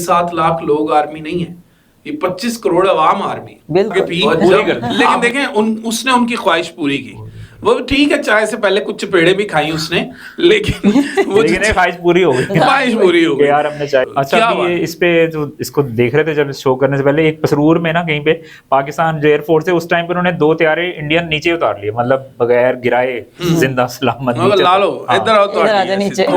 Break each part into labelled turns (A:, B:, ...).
A: 7 लाख लोग आर्मी नहीं है, ये 25 करोड़ अवाम आर्मी
B: बिल्कुल।
A: लेकिन देखें उसने उनकी ख्वाहिश पूरी की। वो ठीक है, चाय से पहले कुछ चपेड़े भी खाई उसने, लेकिन वो
C: ख्वाहिश पूरी हो गई।
A: ख्वाहिश पूरी हो गई
C: यार हमने चाय। अच्छा ये इस पे जो इसको देख रहे थे जब शो करने से पहले, एक पसरूर में ना कहीं पे पाकिस्तान जो एयरफोर्स है उस टाइम पे उन्होंने 2 तैयारे इंडियन नीचे उतार लिए, मतलब बगैर गिराए जिंदा सलामत।
A: लालो इधर आओ तो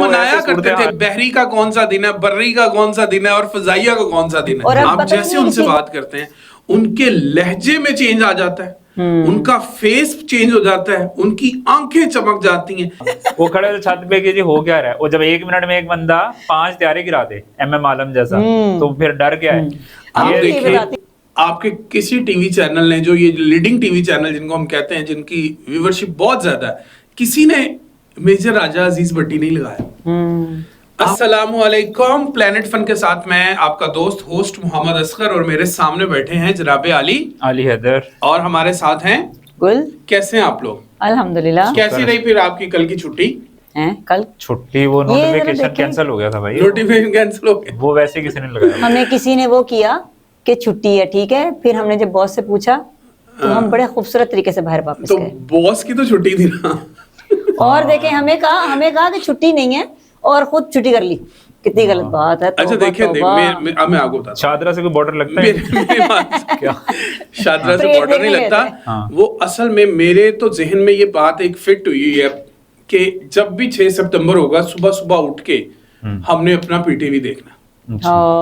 A: मनाया करते थे बहरी का कौन सा दिन है, बर्री का कौन सा दिन है और फजाइया का कौन सा दिन है। आप जैसे उनसे बात करते हैं उनके लहजे में चेंज आ जाता है, उनका फेस चेंज हो जाता है, उनकी आंखें चमक जाती हैं।
C: वो खड़े छत पे कि जी हो क्या रहा है, और जब 1 मिनट में एक बंदा 5 तैयारे गिरा दे MM आलम जैसा, तो फिर डर क्या है।
A: आप देखिए आपके किसी टीवी चैनल ने, जो ये लीडिंग टीवी चैनल जिनको हम कहते हैं, जिनकी व्यूअरशिप बहुत ज्यादा है, किसी ने मेजर राजा अजीज भट्टी नहीं लगाया। अस्सलामुअलैकुम, प्लेनेट फन के साथ मैं आपका दोस्त होस्ट मोहम्मद असगर, और मेरे सामने बैठे हैं जनाबे अली
C: हैदर,
A: और हमारे साथ हैं
B: गुल।
A: कैसे हैं आप लोग?
B: अल्हम्दुलिल्लाह।
A: कैसी रही फिर आपकी कल की छुट्टी?
B: कल
C: छुट्टी वो नोटिफिकेशन कैंसिल हो गया था भाई,
A: नोटिफिकेशन कैंसिल हो गया,
C: वो वैसे किसी ने लगाया।
B: हमें किसी ने वो किया कि छुट्टी है, ठीक है, फिर हमने जब बॉस से पूछा तो हम बड़े खूबसूरत तरीके से बाहर वापस
A: तो
B: गए।
A: बॉस की तो छुट्टी थी ना।
B: और देखे हमें कहा कि छुट्टी नहीं है और खुद छुट्टी कर ली। कितनी गलत बात है।
A: अच्छा देखिए मैं आपको बताता हूँ,
C: शादरा से कोई बॉर्डर लगता है?
A: क्या शादरा से बॉर्डर नहीं लगता। वो असल में मेरे तो जहन में ये बात एक फिट हुई है कि जब भी 6 सितंबर होगा सुबह सुबह उठ के हमने अपना पीटीवी देखना,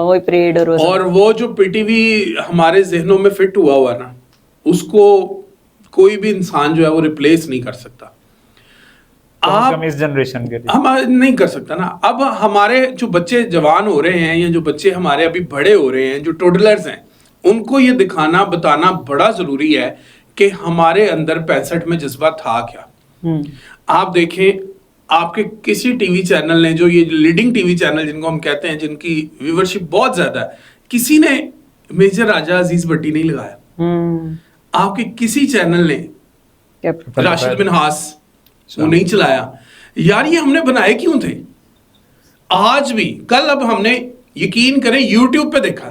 B: वही परेड
A: और वो जो पीटीवी हमारे जहनों में फिट हुआ ना, उसको कोई भी इंसान जो है वो रिप्लेस नहीं कर सकता।
C: आप इस जनरेशन के
A: हम नहीं कर सकता ना। अब हमारे जो बच्चे जवान हो रहे हैं, या जो बच्चे हमारे अभी बड़े हो रहे हैं, जो टोडलर्स हैं, उनको ये दिखाना बताना बड़ा जरूरी है कि हमारे अंदर 65 में जज्बा था क्या। आप देखें आपके किसी टीवी चैनल ने, जो ये लीडिंग टीवी चैनल जिनको हम कहते हैं, जिनकी व्यूअरशिप बहुत ज्यादा है, किसी ने मेजर राजा अजीज भट्टी नहीं लगाया। आपके किसी चैनल ने राशिद मिन्हास वो नहीं चलाया। यार ये हमने बनाए क्यों थे? आज भी कल अब हमने यकीन करें YouTube पे देखा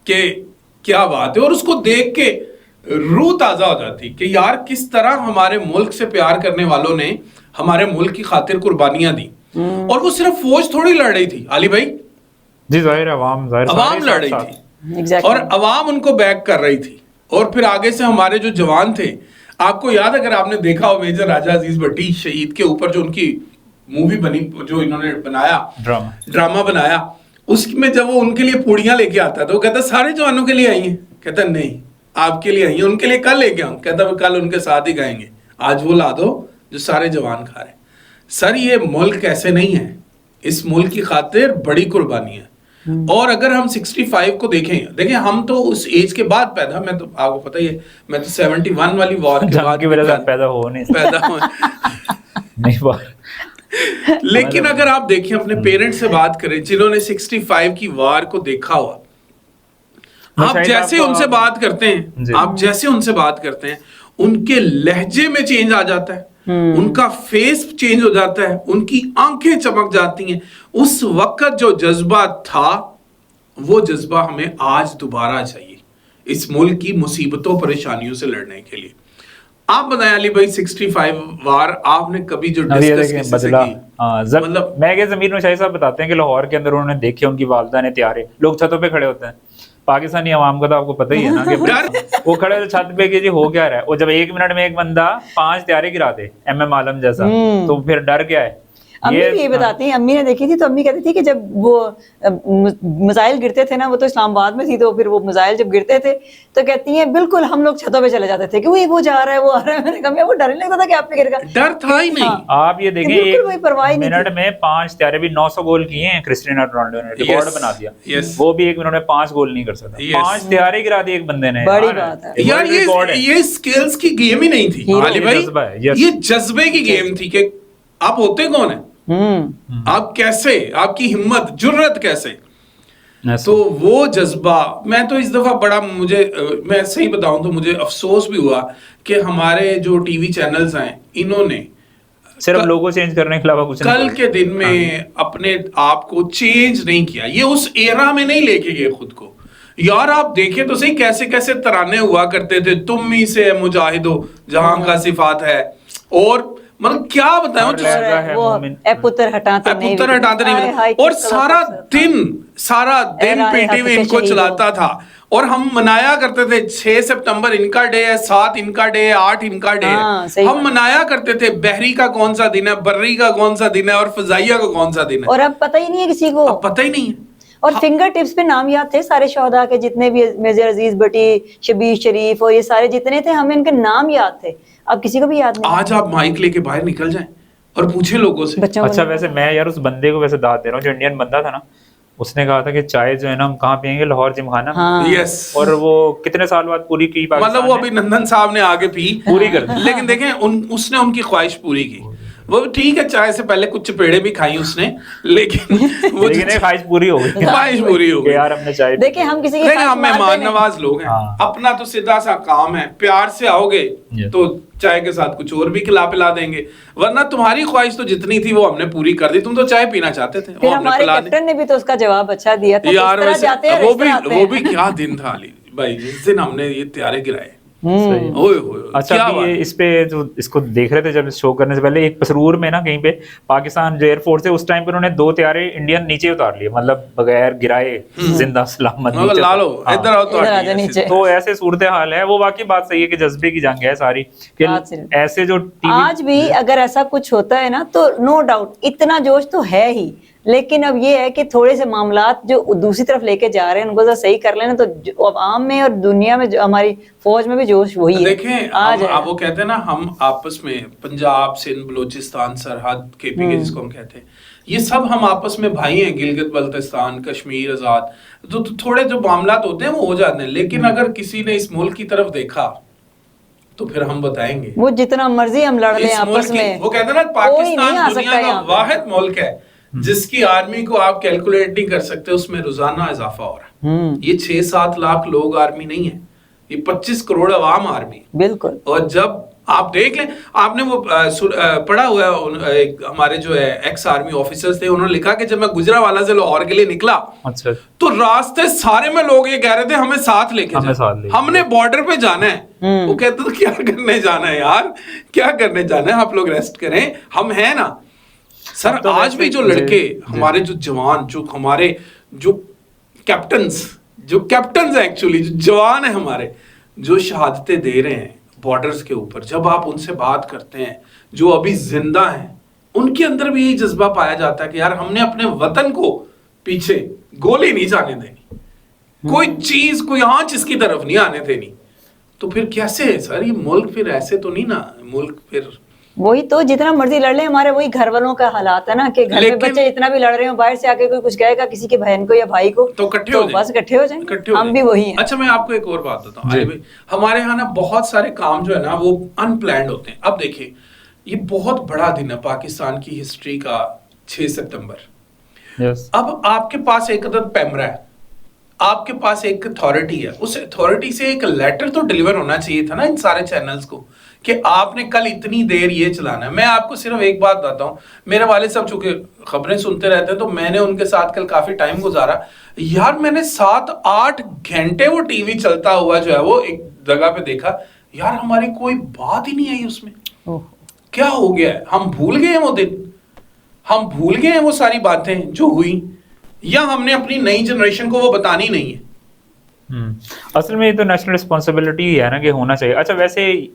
A: कि क्या बात है, और उसको देख के रूह ताजा हो जाती कि यार किस तरह हमारे मुल्क से प्यार करने वालों ने हमारे मुल्क की खातिर कुर्बानियां दी। और वो सिर्फ फौज थोड़ी लड़ रही थी अली भाई
C: जी, जाहिर अवाम
A: लड़ रही थी, और अवाम उनको बैक कर रही थी। और फिर आगे से हमारे जो जवान थे, आपको याद, अगर आपने देखा हो मेजर राजा अजीज भट्टी शहीद के ऊपर जो उनकी मूवी बनी, जो इन्होंने बनाया ड्रामा बनाया, उसमें जब वो उनके लिए पूड़ियां लेके आता तो वो कहता सारे जवानों के लिए आई हैं, कहता नहीं आपके लिए आई हैं, उनके लिए कल लेके आऊं, कहता वो कल उनके साथ ही गाएंगे, आज वो ला दो जो सारे जवान खा रहे। सर ये मुल्क ऐसे नहीं है, इस मुल्क की खातिर बड़ी कुर्बानी है। और अगर हम 65 को देखें हम तो उस एज के बाद पैदा, मैं तो आपको पता ही है, मैं तो 71 वाली वॉर के बाद
C: पैदा हो नहीं
A: लेकिन अगर आप देखें अपने पेरेंट्स से बात करें जिन्होंने 65 की वार को देखा हुआ, आप जैसे उनसे बात करते हैं उनके लहजे में चेंज आ जाता है, उनका फेस चेंज हो जाता है, उनकी आंखें चमक जाती हैं। उस वक्त जो जज्बा था वो जज्बा हमें आज दोबारा चाहिए इस मुल्क की मुसीबतों परेशानियों से लड़ने के लिए। आप बताएं अली भाई 65 वार आपने कभी जो डिस्कस
C: मतलब मैं क्या ज़मीर नौशाही साहब बताते हैं कि लाहौर के अंदर उन्होंने देखे उनकी वालदा ने तैयारे, लोग छतों पे खड़े होते हैं, पाकिस्तानी अवाम का तो आपको पता ही है ना कि वो खड़े छत पे कि जी हो क्या रहा है, और जब 1 मिनट में एक बंदा 5 तैयारे गिरा दे MM आलम जैसा, तो फिर डर क्या है।
B: अम्मी ये बताती हैं, अम्मी ने देखी थी तो अम्मी कहती थी कि जब वो मिसाइल गिरते थे ना, वो तो इस्लामाबाद में थी, तो फिर वो मिसाइल जब गिरते थे तो कहती हैं बिल्कुल हम लोग छतों पे चले जाते थे कि वो जा रहा है, वो आ रहा है। मैंने कहा वो डर नहीं लगता था कि आप पे गिरेगा? डर
A: था ही नहीं।
C: आप ये देखें 1 मिनट में 5 तैयारे भी 900 गोल किए हैं क्रिस्टियानो रोनाल्डो ने, रिकॉर्ड बना दिया। वो भी 1 मिनट में 5 गोल नहीं कर सकता, 5 तैयारे गिरा दिए एक बंदे ने।
B: बड़ी बात है
A: यार, ये स्किल्स की गेम ही नहीं थी अली भाई, ये जज्बे की गेम थी कि आप होते कौन है, आप कैसे, आपकी हिम्मत जुर्रत कैसे। तो वो जज्बा, मैं तो इस दफा बड़ा, मैं सही बताऊं तो मुझे अफसोस भी हुआ कि हमारे जो टीवी चैनल्स हैं इन्होंने
C: सिर्फ लोगो चेंज करने के अलावा कुछ नहीं
A: कल के दिन में अपने आप को चेंज नहीं किया, ये उस एरा में नहीं लेके गए खुद को। यार आप देखें तो सही कैसे कैसे तराने हुआ करते थे, तुम ही से मुजाहिदो जहां का सिफात है, और मतलब क्या बताएं
B: पुत्र हटाते नहीं,
A: और सारा दिन पीटीवी इनको चलाता था। और हम मनाया करते थे 6 सितंबर इनका डे है, 7 इनका डे है, 8 इनका डे है, हम मनाया करते थे बहरी का कौन सा दिन है, बर्री का कौन सा दिन है, और फजाइया का कौन सा दिन है।
B: और अब पता ही नहीं है किसी को,
A: अब पता ही नहीं है।
B: और फिंगर टिप्स पे नाम याद थे सारे शोहदा के, जितने भी मेजर अजीज भट्टी, शबीर शरीफ और ये सारे जितने थे, हमें इनके नाम याद थे, अब किसी को भी याद नहीं।
A: आज आप माइक लेके बाहर निकल जाएं और पूछे लोगों से।
C: अच्छा वैसे मैं यार उस बंदे को वैसे दाद दे रहा हूँ जो इंडियन बंदा था ना, उसने कहा था कि चाय जो है ना हम कहाँ पियेंगे, लाहौर जिमखाना।
B: हाँ।
A: यस।
C: और वो कितने साल बाद पूरी की,
A: मतलब वो अभिनंदन साहब ने आगे पी
C: पूरी कर दी।
A: लेकिन देखें उसने उनकी ख्वाहिश पूरी की। वो ठीक है, चाय से पहले कुछ चपेड़े भी खाई उसने, लेकिन वो
C: ख्वाहिश पूरी हो गई,
A: ख्वाहिश पूरी हो गई
C: यार हमने चाय।
B: देखिए हम किसी के
A: हम मेहमान नवाज लोग हैं, अपना तो सीधा सा काम है, प्यार से आओगे तो चाय के साथ कुछ और भी खिला पिला देंगे, वरना तुम्हारी ख्वाहिश तो जितनी थी वो हमने पूरी कर दी। तुम तो चाय पीना चाहते थे,
B: फिर हमारे कैप्टन ने भी तो उसका जवाब अच्छा दिया था
A: यार। वो भी क्या दिन था अली भाई, जिस दिन हमने ये त्यारे गिराए।
C: अच्छा ये इस पे जो इसको देख रहे थे जब शो करने से पहले, एक पसरूर में ना कहीं पे पाकिस्तान जो एयरफोर्स है उस टाइम पे उन्होंने 2 त्यारे इंडियन नीचे उतार लिए, मतलब बगैर गिराए जिंदा सलामत नीचे। तो ऐसे सूरत हाल है। वो वाकई बात सही है कि जज्बे की जंग है सारी, कि ऐसे जो
B: आज भी अगर ऐसा कुछ होता है ना तो नो डाउट इतना जोश तो है ही, लेकिन अब ये है कि थोड़े से मामलात जो दूसरी तरफ लेके जा रहे हैं उनको सही कर लेना, तो आवाम में और दुनिया में जो हमारी फौज में भी जोश वही है।
A: देखें आप वो कहते हैं ना, हम आपस में पंजाब सिंध बलूचिस्तान सरहद केपी जिसको हम कहते हैं, ये सब हम आपस में भाई हैं, गिलगित बल्तिस्तान कश्मीर आजाद, तो थोड़े जो मामलात होते हैं वो हो जाते हैं। लेकिन अगर किसी ने इस मुल्क की तरफ देखा तो फिर हम बताएंगे,
B: वो जितना मर्जी हम लड़ लें आपस में,
A: वो कहते हैं ना पाकिस्तान दुनिया का वाहिद मुल्क है जिसकी आर्मी को आप कैलकुलेट नहीं कर सकते, उसमें रोजाना इजाफा हो रहा है। ये 6-7 लाख लोग आर्मी नहीं है, ये 25 करोड़ अवाम आर्मी।
B: बिल्कुल।
A: और जब आप देख लें, आपने वो पढ़ा हुआ है, एक हमारे जो है एक्स आर्मी ऑफिसर्स थे, उन्होंने लिखा कि जब मैं गुजरांवाला से लाहौर के लिए निकला, अच्छा, तो रास्ते सारे में लोग ये कह रहे थे हमें साथ लेके हमने बॉर्डर पे जाना है। वो कहते थे क्या करने जाना है यार, क्या करने जाना है, आप लोग रेस्ट करें, हम हैं ना। सर तो आज भी जो लड़के हमारे जो जवान, जो हमारे जो कैप्टन्स हैं एक्चुअली, जो जवान है हमारे, जो शहादतें दे रहे हैं बॉर्डर्स के ऊपर, जब आप उनसे बात करते हैं जो अभी जिंदा हैं, उनके अंदर भी यही जज्बा पाया जाता है कि यार हमने अपने वतन को पीछे गोली नहीं जाने देनी, कोई चीज कोई आंच इसकी तरफ नहीं आने देनी। तो फिर कैसे है सर ये मुल्क, फिर ऐसे तो नहीं ना मुल्क। फिर
B: वही तो, जितना मर्जी लड़ ले, हमारे वही घर वालों का हालात है ना कि घर में बच्चे इतना भी लड़ रहे हो, बाहर से आके कोई कुछ कहेगा किसी के बहन को या भाई को तो इकट्ठे हो बस इकट्ठे हो जाएंगे, हम भी वही हैं।
A: अच्छा मैं आपको एक और बात बताता हूँ, हमारे यहाँ ना बहुत सारे काम जो है ना वो अनप्लैंड होते हैं। अब देखिए ये बहुत बड़ा दिन है पाकिस्तान की हिस्ट्री का, 6 सितंबर। अब आपके पास एक अदद पैमरा है, आपके पास एक अथॉरिटी है, उस अथॉरिटी से एक लेटर तो डिलीवर होना चाहिए था ना इन सारे चैनल्स को कि आपने कल इतनी देर ये चलाना है। मैं आपको सिर्फ एक बात बताता हूँ, मेरे वाले साहब चूंकि खबरें सुनते रहते हैं तो मैंने उनके साथ कल काफी टाइम गुजारा। यार मैंने 7-8 घंटे वो टीवी चलता हुआ जो है वो एक जगह पे देखा, यार हमारी कोई बात ही नहीं आई उसमें। क्या हो गया है, हम भूल गए हैं वो दिन, हम भूल गए हैं वो सारी बातें जो हुई, या हमने अपनी नई जनरेशन को वो बतानी नहीं है।
C: असल में ये तो नेशनल रिस्पॉन्सिबिलिटी है ना कि होना चाहिए। अच्छा वैसे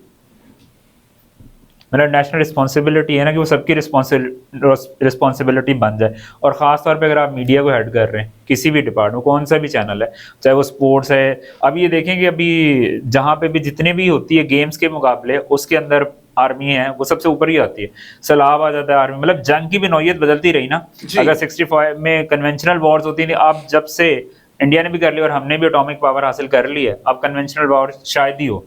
C: मतलब नेशनल रिस्पॉन्सिबिलिटी है ना कि वो सबकी रिस्पॉन्सिबिलिटी बन जाए, और ख़ास तौर पे अगर आप मीडिया को हेड कर रहे हैं, किसी भी डिपार्टमेंट, कौन सा भी चैनल है, चाहे वो स्पोर्ट्स है। अब ये देखें कि अभी जहाँ पे भी जितने भी होती है गेम्स के मुकाबले, उसके अंदर आर्मी है वो सबसे ऊपर ही आती है, सैलाब आ जाता है आर्मी। मतलब जंग की भी नौयत बदलती रही ना। अगर 65 में कन्वेंशनल वॉर्स होती थी, अब जब से इंडिया ने भी कर ली और हमने भी एटॉमिक पावर हासिल कर ली है, अब कन्वेंशनल वॉर शायद ही हो।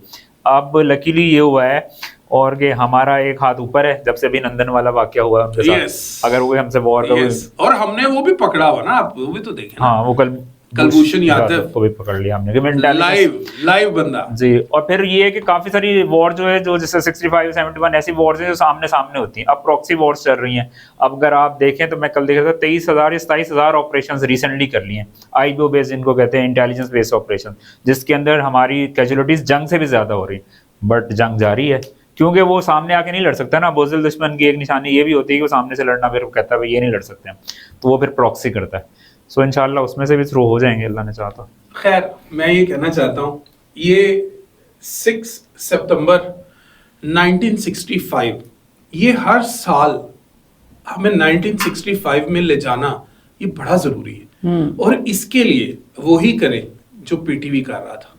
C: अब लकीली ये हुआ है और कि हमारा एक हाथ ऊपर है, जब से अभिनंदन वाला वाकया हुआ उनके साथ, अगर वो हमसे वॉर
A: और हमने वो भी पकड़ा हुआ ना, आप वो भी तो देखें।
C: हाँ वो कल
A: कलभूषण यादव
C: को भी पकड़ लिया हमने कि
A: लाइव बंदा
C: जी। और फिर ये है कि काफी सारी वॉर जो है, जो जैसे 65 71 ऐसी वॉर्स हैं जो सामने सामने होती हैं, अब प्रॉक्सी वॉर्स चल रही हैं। अब अगर आप देखें तो मैं कल देख रहा था 23,000 या 27,000 ऑपरेशंस रिसेंटली कर लिए हैं, आईबीओ बेस्ड जिनको कहते हैं, इंटेलिजेंस बेस्ड ऑपरेशन, जिसके अंदर हमारी कैजुअलिटीज जंग से भी ज्यादा हो रही है। बट जंग जारी है, क्योंकि वो सामने आके नहीं लड़ सकता ना। बुज़दिल दुश्मन की एक निशानी ये भी होती है कि वो सामने से लड़ना, फिर वो कहता है भाई ये नहीं लड़ सकते हैं, तो वो फिर प्रॉक्सी करता है। सो इंशाल्लाह उसमें से भी थ्रू हो जाएंगे, अल्लाह ने चाहा तो।
A: खैर मैं ये कहना चाहता हूँ, ये 6 सितंबर 1965, ये हर साल हमें 1965 में ले जाना ये बड़ा जरूरी है, और इसके लिए वो ही करें जो पीटीवी कर रहा था।